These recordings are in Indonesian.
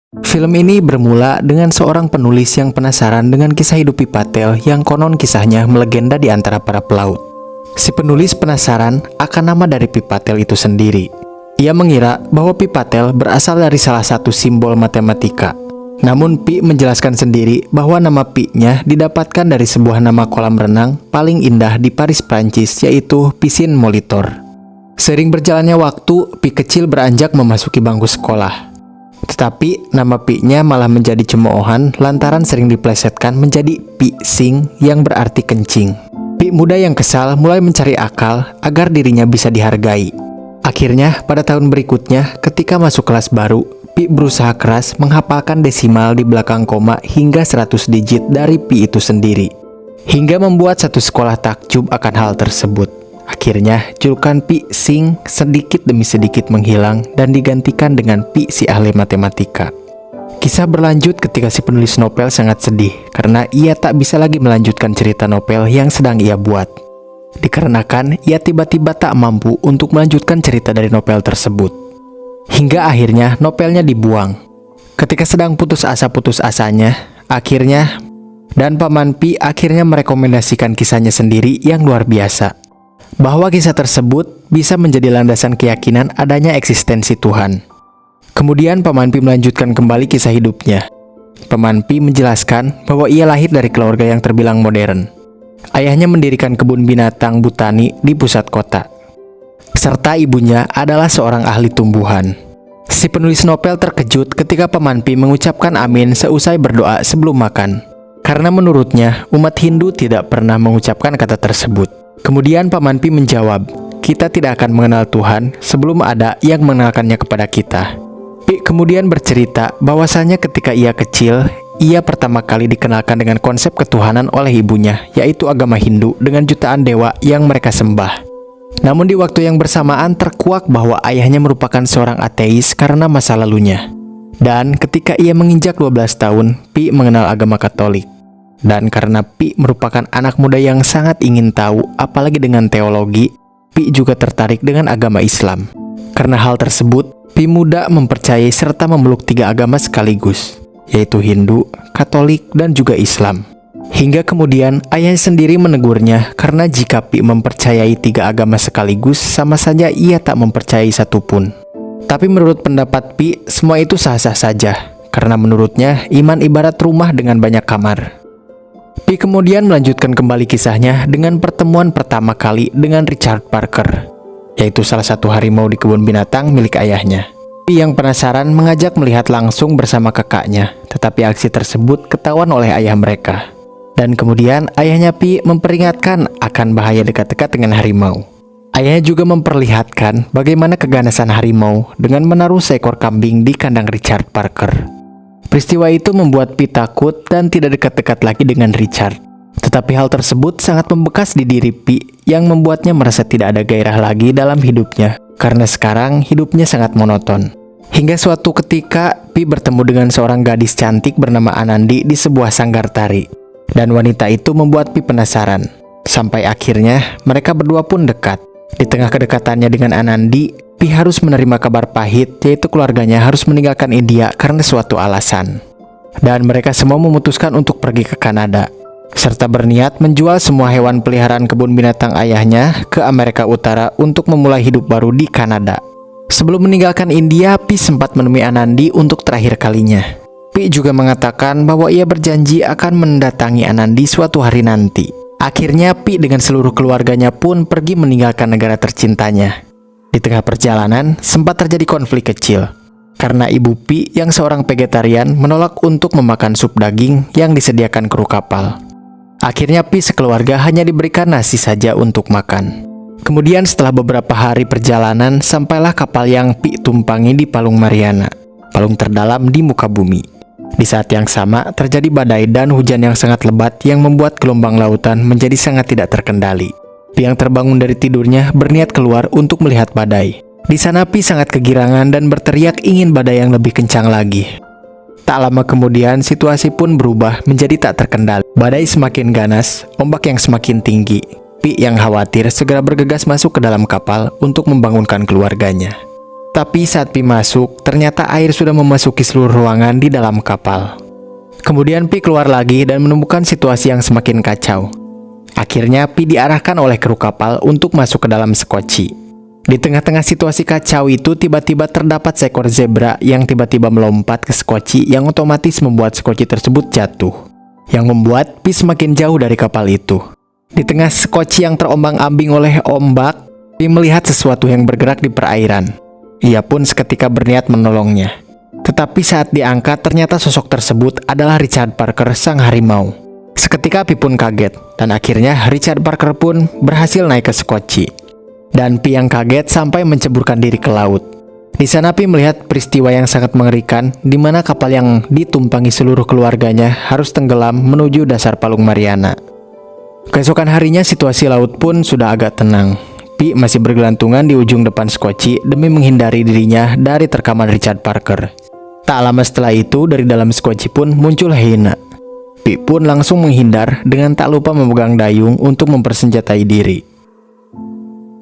Film ini bermula dengan seorang penulis yang penasaran dengan kisah hidup Pi Patel yang konon kisahnya melegenda di antara para pelaut. Si penulis penasaran akan nama dari Pi Patel itu sendiri. Ia mengira bahwa Pi Patel berasal dari salah satu simbol matematika. Namun Pi menjelaskan sendiri bahwa nama Pi-nya didapatkan dari sebuah nama kolam renang paling indah di Paris, Prancis, yaitu Piscine Molitor. Seiring berjalannya waktu, Pi kecil beranjak memasuki bangku sekolah. Tetapi nama Pi-nya malah menjadi cemoohan lantaran sering diplesetkan menjadi Pi Sing yang berarti kencing. Pi muda yang kesal mulai mencari akal agar dirinya bisa dihargai. Akhirnya pada tahun berikutnya ketika masuk kelas baru, Pi berusaha keras menghafalkan desimal di belakang koma hingga 100 digit dari Pi itu sendiri. Hingga membuat satu sekolah takjub akan hal tersebut. Akhirnya, julukan Pi Sing sedikit demi sedikit menghilang dan digantikan dengan Pi si ahli matematika. Kisah berlanjut ketika si penulis novel sangat sedih karena ia tak bisa lagi melanjutkan cerita novel yang sedang ia buat. Dikarenakan ia tiba-tiba tak mampu untuk melanjutkan cerita dari novel tersebut. Hingga akhirnya novelnya dibuang. Ketika sedang putus asanya, akhirnya dan Paman Pi akhirnya merekomendasikan kisahnya sendiri yang luar biasa. Bahwa kisah tersebut bisa menjadi landasan keyakinan adanya eksistensi Tuhan. Kemudian Paman Pi melanjutkan kembali kisah hidupnya. Paman Pi menjelaskan bahwa ia lahir dari keluarga yang terbilang modern. Ayahnya mendirikan kebun binatang botani di pusat kota. Serta ibunya adalah seorang ahli tumbuhan. Si penulis novel terkejut ketika Paman Pi mengucapkan amin seusai berdoa sebelum makan. Karena menurutnya umat Hindu tidak pernah mengucapkan kata tersebut. Kemudian Paman Pi menjawab, kita tidak akan mengenal Tuhan sebelum ada yang mengenalkannya kepada kita. Pi kemudian bercerita bahwasanya ketika ia kecil, ia pertama kali dikenalkan dengan konsep ketuhanan oleh ibunya, yaitu agama Hindu dengan jutaan dewa yang mereka sembah. Namun di waktu yang bersamaan terkuak bahwa ayahnya merupakan seorang ateis karena masa lalunya. Dan ketika ia menginjak 12 tahun, Pi mengenal agama Katolik. Dan karena Pi merupakan anak muda yang sangat ingin tahu, apalagi dengan teologi, Pi juga tertarik dengan agama Islam. Karena hal tersebut, Pi muda mempercayai serta memeluk 3 agama sekaligus, yaitu Hindu, Katolik, dan juga Islam. Hingga kemudian ayahnya sendiri menegurnya karena jika Pi mempercayai 3 agama sekaligus, sama saja ia tak mempercayai satupun. Tapi menurut pendapat Pi, semua itu sah-sah saja, karena menurutnya iman ibarat rumah dengan banyak kamar. Pi kemudian melanjutkan kembali kisahnya dengan pertemuan pertama kali dengan Richard Parker, yaitu salah satu harimau di kebun binatang milik ayahnya. Pi yang penasaran mengajak melihat langsung bersama kakaknya, tetapi aksi tersebut ketahuan oleh ayah mereka. Dan kemudian ayahnya Pi memperingatkan akan bahaya dekat-dekat dengan harimau. Ayahnya juga memperlihatkan bagaimana keganasan harimau dengan menaruh seekor kambing di kandang Richard Parker. Peristiwa itu membuat Pi takut dan tidak dekat-dekat lagi dengan Richard. Tetapi hal tersebut sangat membekas di diri Pi yang membuatnya merasa tidak ada gairah lagi dalam hidupnya, karena sekarang hidupnya sangat monoton. Hingga suatu ketika Pi bertemu dengan seorang gadis cantik bernama Anandi di sebuah sanggar tari. Dan wanita itu membuat Pi penasaran. Sampai akhirnya mereka berdua pun dekat. Di tengah kedekatannya dengan Anandi, Pi harus menerima kabar pahit, yaitu keluarganya harus meninggalkan India karena suatu alasan. Dan mereka semua memutuskan untuk pergi ke Kanada, serta berniat menjual semua hewan peliharaan kebun binatang ayahnya ke Amerika Utara untuk memulai hidup baru di Kanada. Sebelum meninggalkan India, Pi sempat menemui Anandi untuk terakhir kalinya. Pi juga mengatakan bahwa ia berjanji akan mendatangi Anandi suatu hari nanti. Akhirnya Pi dengan seluruh keluarganya pun pergi meninggalkan negara tercintanya. Di tengah perjalanan sempat terjadi konflik kecil karena ibu Pi yang seorang vegetarian menolak untuk memakan sup daging yang disediakan kru kapal. Akhirnya Pi sekeluarga hanya diberikan nasi saja untuk makan. Kemudian setelah beberapa hari perjalanan, sampailah kapal yang Pi tumpangi di Palung Mariana, palung terdalam di muka bumi. Di saat yang sama, terjadi badai dan hujan yang sangat lebat yang membuat gelombang lautan menjadi sangat tidak terkendali. Pi yang terbangun dari tidurnya berniat keluar untuk melihat badai. Di sana Pi sangat kegirangan dan berteriak ingin badai yang lebih kencang lagi. Tak lama kemudian, situasi pun berubah menjadi tak terkendali. Badai semakin ganas, ombak yang semakin tinggi. Pi yang khawatir segera bergegas masuk ke dalam kapal untuk membangunkan keluarganya. Tapi saat Pi masuk, ternyata air sudah memasuki seluruh ruangan di dalam kapal. Kemudian Pi keluar lagi dan menemukan situasi yang semakin kacau. Akhirnya Pi diarahkan oleh kru kapal untuk masuk ke dalam skoci. Di tengah-tengah situasi kacau itu, tiba-tiba terdapat seekor zebra yang tiba-tiba melompat ke skoci yang otomatis membuat skoci tersebut jatuh. Yang membuat Pi semakin jauh dari kapal itu. Di tengah skoci yang terombang-ambing oleh ombak, Pi melihat sesuatu yang bergerak di perairan. Ia pun seketika berniat menolongnya. Tetapi saat diangkat, ternyata sosok tersebut adalah Richard Parker, sang harimau. Seketika Pi pun kaget, dan akhirnya Richard Parker pun berhasil naik ke skoci. Dan Pi yang kaget sampai menceburkan diri ke laut. Di sana Pi melihat peristiwa yang sangat mengerikan, di mana kapal yang ditumpangi seluruh keluarganya harus tenggelam menuju dasar Palung Mariana. Keesokan harinya situasi laut pun sudah agak tenang. Pi masih bergelantungan di ujung depan skoci demi menghindari dirinya dari terkaman Richard Parker. Tak lama setelah itu, dari dalam skoci pun muncul Heina. Pi pun langsung menghindar dengan tak lupa memegang dayung untuk mempersenjatai diri.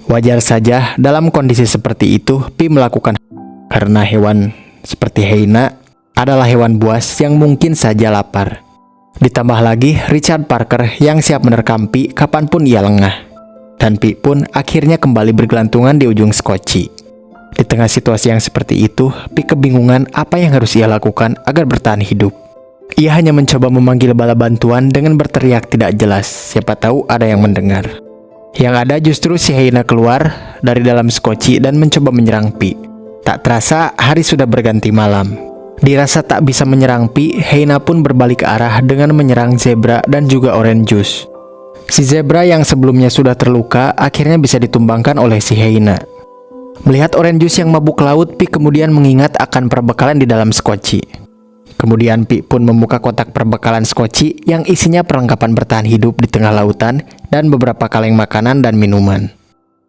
Wajar saja dalam kondisi seperti itu Pi melakukan, karena hewan seperti Heina adalah hewan buas yang mungkin saja lapar. Ditambah lagi Richard Parker yang siap menerkam Pi kapanpun ia lengah. Dan Pi pun akhirnya kembali bergelantungan di ujung skoci. Di tengah situasi yang seperti itu, Pi kebingungan apa yang harus ia lakukan agar bertahan hidup. Ia hanya mencoba memanggil bala bantuan dengan berteriak tidak jelas, siapa tahu ada yang mendengar. Yang ada justru si Heina keluar dari dalam skoci dan mencoba menyerang Pi. Tak terasa hari sudah berganti malam. Dirasa tak bisa menyerang Pi, Heina pun berbalik arah dengan menyerang Zebra dan juga Orange Juice. Si Zebra yang sebelumnya sudah terluka akhirnya bisa ditumbangkan oleh si Heina. Melihat Orange Juice yang mabuk laut, Pi kemudian mengingat akan perbekalan di dalam skoci. Kemudian Pi pun membuka kotak perbekalan skoci yang isinya perlengkapan bertahan hidup di tengah lautan dan beberapa kaleng makanan dan minuman.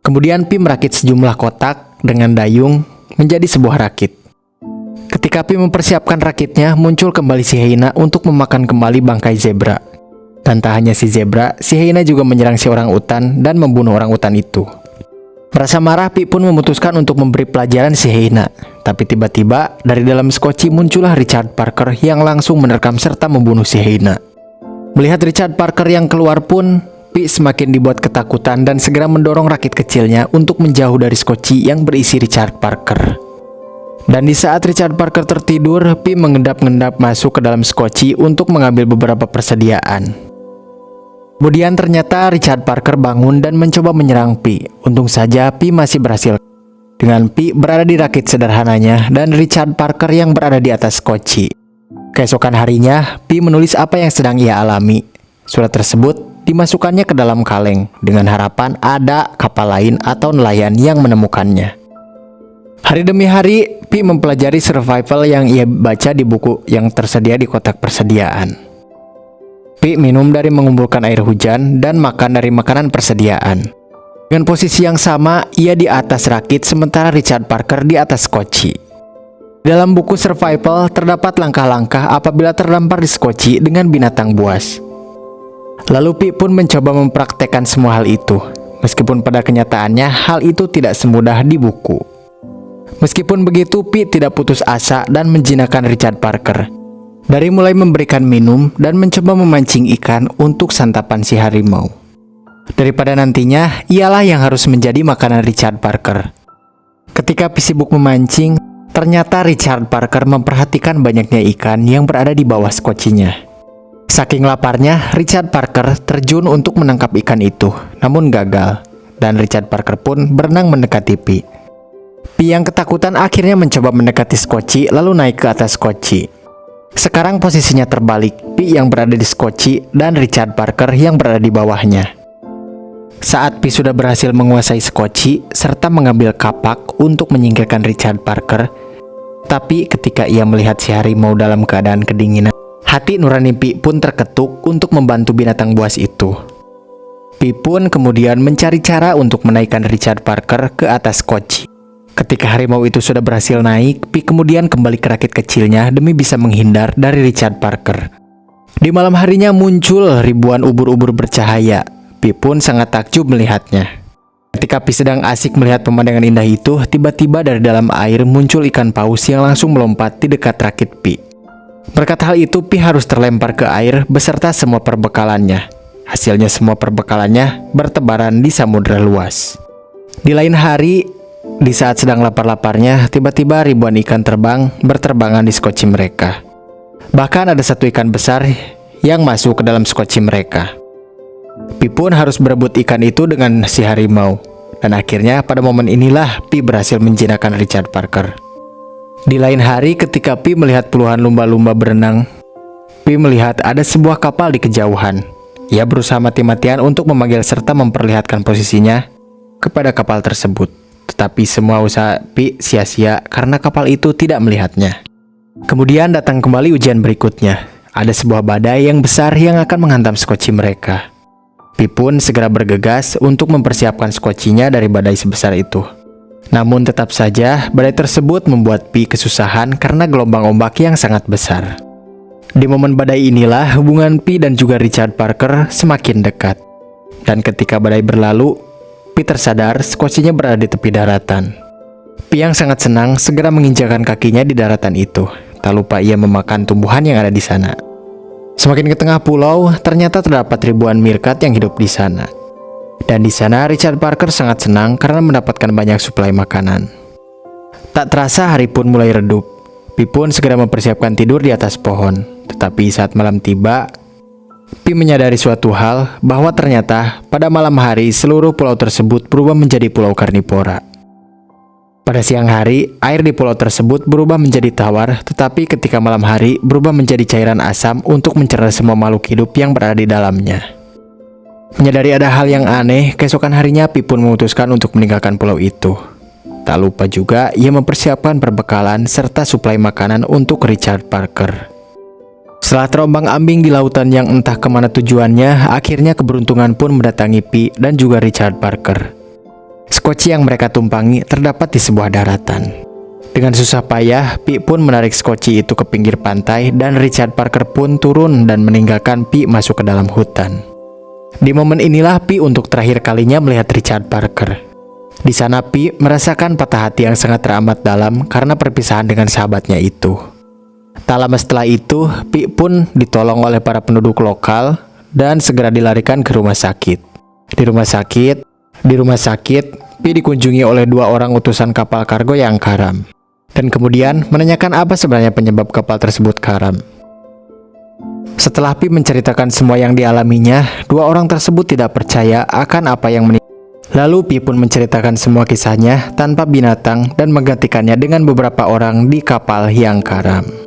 Kemudian Pi merakit sejumlah kotak dengan dayung menjadi sebuah rakit. Ketika Pi mempersiapkan rakitnya, muncul kembali si Heina untuk memakan kembali bangkai zebra. Dan tak hanya si zebra, si Heina juga menyerang si orangutan dan membunuh orangutan itu. Merasa marah, Pi pun memutuskan untuk memberi pelajaran si Heina. Tapi tiba-tiba dari dalam skoci muncullah Richard Parker yang langsung menerkam serta membunuh si Heina. Melihat Richard Parker yang keluar pun, Pi semakin dibuat ketakutan dan segera mendorong rakit kecilnya untuk menjauh dari skoci yang berisi Richard Parker. Dan di saat Richard Parker tertidur, Pi mengendap-endap masuk ke dalam skoci untuk mengambil beberapa persediaan. Kemudian ternyata Richard Parker bangun dan mencoba menyerang Pi. Untung saja Pi masih berhasil. Dengan Pi berada di rakit sederhananya dan Richard Parker yang berada di atas skoci. Keesokan harinya, Pi menulis apa yang sedang ia alami. Surat tersebut dimasukkannya ke dalam kaleng dengan harapan ada kapal lain atau nelayan yang menemukannya. Hari demi hari, Pi mempelajari survival yang ia baca di buku yang tersedia di kotak persediaan. Pi minum dari mengumpulkan air hujan dan makan dari makanan persediaan. Dengan posisi yang sama, ia di atas rakit sementara Richard Parker di atas skoci. Dalam buku survival terdapat langkah-langkah apabila terdampar di skoci dengan binatang buas. Lalu Pi pun mencoba mempraktekkan semua hal itu. Meskipun pada kenyataannya hal itu tidak semudah di buku. Meskipun begitu, Pi tidak putus asa dan menjinakkan Richard Parker. Dari mulai memberikan minum dan mencoba memancing ikan untuk santapan si harimau. Daripada nantinya, ialah yang harus menjadi makanan Richard Parker. Ketika Pi sibuk memancing, ternyata Richard Parker memperhatikan banyaknya ikan yang berada di bawah skocinya. Saking laparnya, Richard Parker terjun untuk menangkap ikan itu, namun gagal. Dan Richard Parker pun berenang mendekati Pi. Pi yang ketakutan akhirnya mencoba mendekati skoci lalu naik ke atas skoci. Sekarang posisinya terbalik, Pi yang berada di skoci dan Richard Parker yang berada di bawahnya. Saat Pi sudah berhasil menguasai skoci serta mengambil kapak untuk menyingkirkan Richard Parker, tapi ketika ia melihat si harimau dalam keadaan kedinginan, hati nurani Pi pun terketuk untuk membantu binatang buas itu. Pi pun kemudian mencari cara untuk menaikkan Richard Parker ke atas skoci. Ketika harimau itu sudah berhasil naik, Pi kemudian kembali ke rakit kecilnya demi bisa menghindar dari Richard Parker. Di malam harinya muncul ribuan ubur-ubur bercahaya. Pi pun sangat takjub melihatnya. Ketika Pi sedang asik melihat pemandangan indah itu, tiba-tiba dari dalam air muncul ikan paus yang langsung melompat di dekat rakit Pi. Berkat hal itu, Pi harus terlempar ke air beserta semua perbekalannya. Hasilnya semua perbekalannya bertebaran di samudera luas. Di lain hari, di saat sedang lapar-laparnya, tiba-tiba ribuan ikan terbang berterbangan di skoci mereka. Bahkan ada satu ikan besar yang masuk ke dalam skoci mereka. Pi pun harus berebut ikan itu dengan si harimau. Dan akhirnya pada momen inilah Pi berhasil menjinakkan Richard Parker. Di lain hari ketika Pi melihat puluhan lumba-lumba berenang, Pi melihat ada sebuah kapal di kejauhan. Ia berusaha mati-matian untuk memanggil serta memperlihatkan posisinya kepada kapal tersebut. Tetapi semua usaha Pi sia-sia karena kapal itu tidak melihatnya. Kemudian datang kembali ujian berikutnya. Ada sebuah badai yang besar yang akan menghantam skoci mereka. Pi pun segera bergegas untuk mempersiapkan skocinya dari badai sebesar itu. Namun tetap saja badai tersebut membuat Pi kesusahan karena gelombang ombak yang sangat besar. Di momen badai inilah hubungan Pi dan juga Richard Parker semakin dekat. Dan ketika badai berlalu, Pi tersadar skocinya berada di tepi daratan. Pi yang sangat senang segera menginjakan kakinya di daratan itu. Tak lupa ia memakan tumbuhan yang ada di sana. Semakin ke tengah pulau, ternyata terdapat ribuan meerkat yang hidup di sana. Dan di sana Richard Parker sangat senang karena mendapatkan banyak suplai makanan. Tak terasa hari pun mulai redup. Pi pun segera mempersiapkan tidur di atas pohon. Tetapi saat malam tiba, Pi menyadari suatu hal bahwa ternyata pada malam hari seluruh pulau tersebut berubah menjadi pulau karnivora. Pada siang hari, air di pulau tersebut berubah menjadi tawar, tetapi ketika malam hari berubah menjadi cairan asam untuk mencerna semua makhluk hidup yang berada di dalamnya. Menyadari ada hal yang aneh, keesokan harinya Pi pun memutuskan untuk meninggalkan pulau itu. Tak lupa juga ia mempersiapkan perbekalan serta suplai makanan untuk Richard Parker. Setelah terombang-ambing di lautan yang entah kemana tujuannya, akhirnya keberuntungan pun mendatangi Pi dan juga Richard Parker. Skoci yang mereka tumpangi terdapat di sebuah daratan. Dengan susah payah, Pi pun menarik skoci itu ke pinggir pantai dan Richard Parker pun turun dan meninggalkan Pi masuk ke dalam hutan. Di momen inilah Pi untuk terakhir kalinya melihat Richard Parker. Di sana Pi merasakan patah hati yang sangat teramat dalam karena perpisahan dengan sahabatnya itu. Tak lama setelah itu, Pi pun ditolong oleh para penduduk lokal dan segera dilarikan ke rumah sakit. Di rumah sakit, Pi dikunjungi oleh dua orang utusan kapal kargo yang karam. Dan kemudian menanyakan apa sebenarnya penyebab kapal tersebut karam. Setelah Pi menceritakan semua yang dialaminya, dua orang tersebut tidak percaya akan apa yang menimpa. Lalu Pi pun menceritakan semua kisahnya tanpa binatang dan menggantikannya dengan beberapa orang di kapal yang karam.